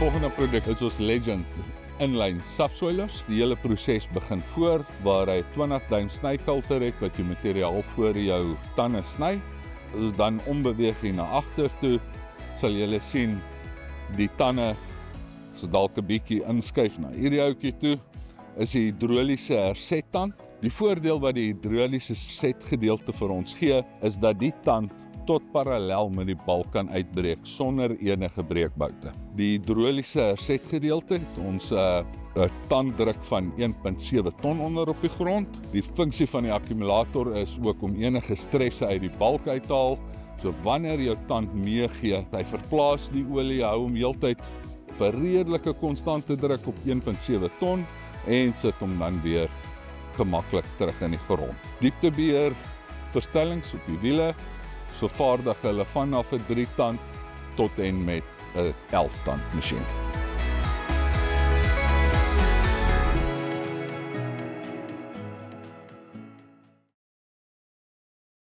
Volgende produk is ons Legend Inline Subsoilers. Die hele proses begin voor waar hy 20 duim snykulter het wat jy materiaal voor jou tande sny. As ons dan ombeweeg hier na agter toe, sal julle sien die tande so dalk 'n bietjie inskuif na hierdie houtjie toe, is die hidroliese hersettand. Die voordeel wat die hidroliese setgedeelte vir ons gee, is dat die tand tot parallel met die balk kan uitbreek sonder enige breekboute. Die hidroliese hersetgedeelte het ons 'n tanddruk van 1.7 ton onder op die grond. Die funksie van die akkumulator is ook om enige stresse uit die balk uit te haal. So wanneer jou tand meegee, hy verplaas die olie, hou hom heeltyd op 'n redelike konstante druk op 1.7 ton en sit hom dan weer gemaklik terug in die grond. Dieptebeheer verstellings op die wiele, so vaardig hulle vanaf 'n 3-tand tot en met 'n 11-tand masjien.